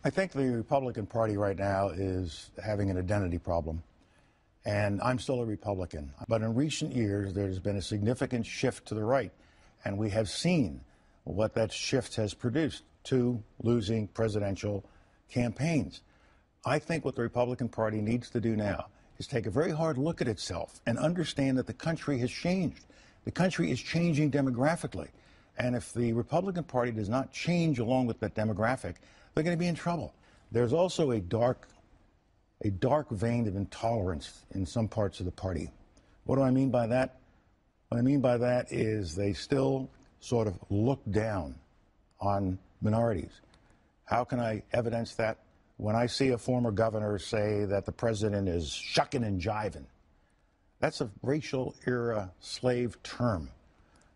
I think the Republican Party right now is having an identity problem, and I'm still a Republican. But in recent years, there's been a significant shift to the right, and we have seen what that shift has produced, to losing presidential campaigns. I think what the Republican Party needs to do now is take a very hard look at itself and understand that the country has changed. The country is changing demographically, and if the Republican Party does not change along with that demographic, they're going to be in trouble. There's also a dark vein of intolerance in some parts of the party. What do I mean by that? What I mean by that is they still sort of look down on minorities. How can I evidence that? When I see a former governor say that the president is shucking and jiving, that's a racial era slave term.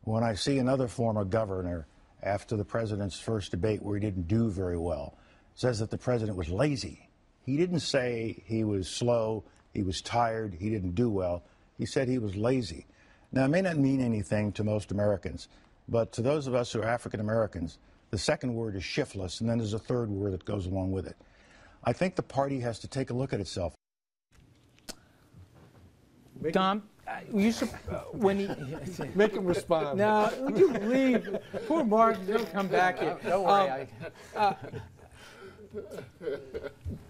When I see another former governor after the president's first debate where he didn't do very well, says that the president was lazy. He didn't say he was slow, he was tired, he didn't do well. He said he was lazy. Now, it may not mean anything to most Americans, but to those of us who are African Americans, the second word is shiftless, and then there's a third word that goes along with it. I think the party has to take a look at itself. Dom, you should, when he make him respond. No, would you leave? Poor Mark, he'll come back here. Don't worry.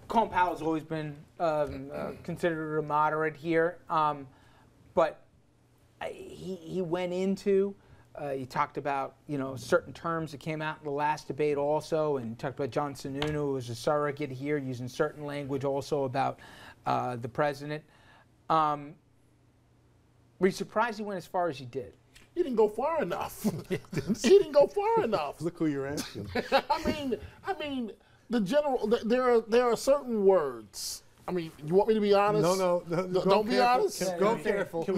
Colin Powell's always been considered a moderate here, but he went into. He talked about, certain terms that came out in the last debate also, and talked about John Sununu, who was a surrogate here, using certain language also about the president. Were you surprised he went as far as he did? He didn't go far enough. He didn't go far enough. Look who you're asking. I mean, the general. There are certain words. I mean, you want me to be honest? No. Don't be honest. Go careful. Be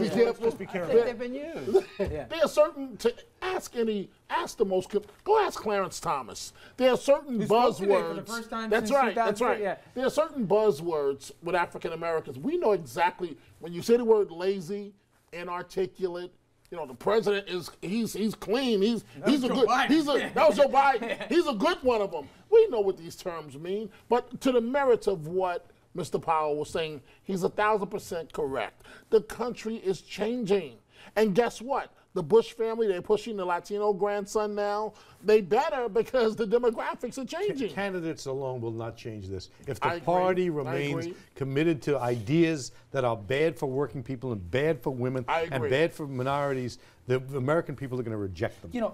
careful. Just be careful. They've been used. There are certain, to ask the most, go ask Clarence Thomas. There are certain buzzwords. For the first time that's since right. 2003, yeah. There are certain buzzwords with African Americans. We know exactly when you say the word lazy, inarticulate. The president he's clean. That was Joe Biden. He's a good one of them. We know what these terms mean, but to the merits of what Mr. Powell was saying, he's 1,000% correct. The country is changing, and guess what? The Bush family, they're pushing the Latino grandson now. They better, because the demographics are changing. Candidates alone will not change this. If the party remains committed to ideas that are bad for working people and bad for women and bad for minorities, the American people are going to reject them.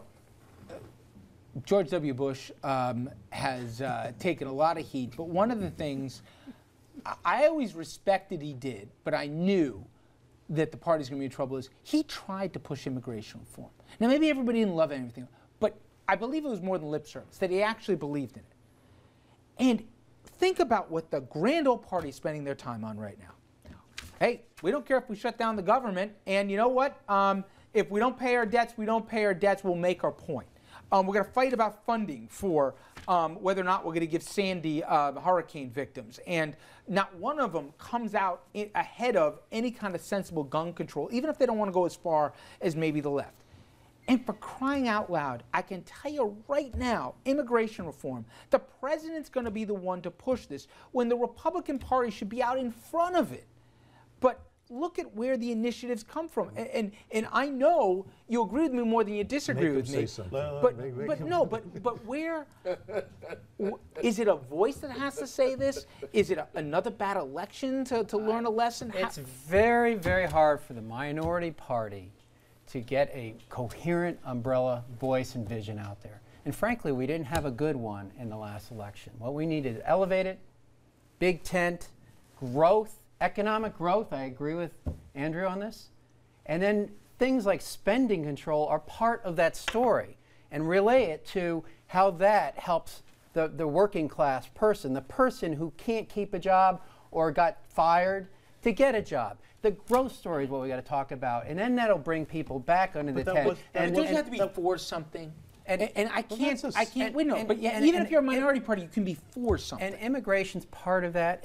George W. Bush has taken a lot of heat, but one of the things I always respected he did, but I knew that the party's going to be in trouble, is he tried to push immigration reform. Now, maybe everybody didn't love everything, but I believe it was more than lip service, that he actually believed in it. And think about what the grand old party is spending their time on right now. Hey, we don't care if we shut down the government, and you know what? If we don't pay our debts, we'll make our point. We're going to fight about funding for whether or not we're going to give Sandy hurricane victims. And not one of them comes out ahead of any kind of sensible gun control, even if they don't want to go as far as maybe the left. And for crying out loud, I can tell you right now, immigration reform, the president's going to be the one to push this when the Republican Party should be out in front of it. But look at where the initiatives come from, and I know you agree with me more than you disagree with me. But where is it? A voice that has to say this? Is it another bad election to learn a lesson? It's very, very hard for the minority party to get a coherent umbrella voice and vision out there. And frankly, we didn't have a good one in the last election. What we needed is elevated, big tent, growth. Economic growth, I agree with Andrew on this. And then things like spending control are part of that story, and relay it to how that helps the working class person, the person who can't keep a job or got fired, to get a job. The growth story is what we got to talk about, and then that'll bring people back under the tent. And doesn't have to be for something. And I can't win. Even if you're a minority party, you can be for something. And immigration's part of that.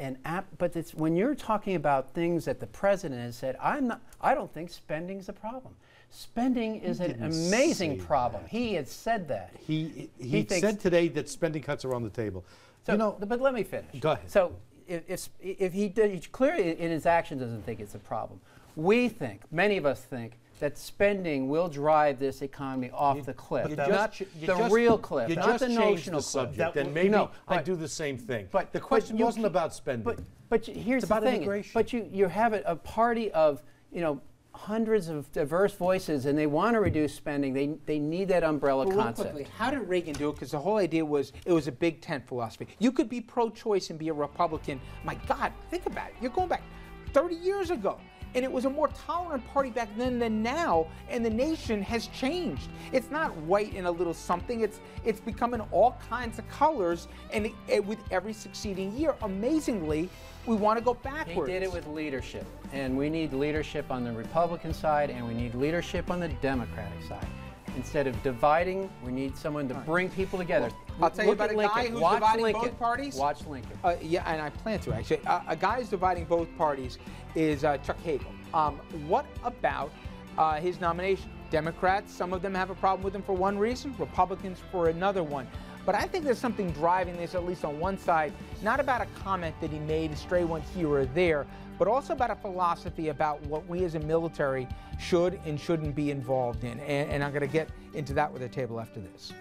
But it's when you're talking about things that the president has said, I don't think spending's the problem. Spending is an amazing problem. He had said that. He said today that spending cuts are on the table. So, but let me finish. Go ahead. So if he clearly in his action doesn't think it's a problem. We think, many of us think, that spending will drive this economy off the cliff. Not the real cliff, not the notional subject. And maybe I do the same thing. But the question wasn't about spending. But here's the thing. Immigration. But you have a party of hundreds of diverse voices, and they want to reduce spending. They need that umbrella concept. Quickly, how did Reagan do it? Because the whole idea was it was a big tent philosophy. You could be pro-choice and be a Republican. My God, think about it. You're going back 30 years ago. And it was a more tolerant party back then than now, and the nation has changed. It's not white and a little something. It's becoming all kinds of colors, and with every succeeding year, amazingly, we want to go backwards. He did it with leadership, and we need leadership on the Republican side, and we need leadership on the Democratic side. Instead of dividing, we need someone to bring people together. I'll tell you about a guy who's dividing both parties. Watch Lincoln. Yeah, and I plan to, actually. A guy who's dividing both parties is Chuck Hagel. What about his nomination? Democrats, some of them have a problem with him for one reason, Republicans for another one. But I think there's something driving this, at least on one side, not about a comment that he made, a stray one here or there, but also about a philosophy about what we as a military should and shouldn't be involved in. And I'm going to get into that with the table after this.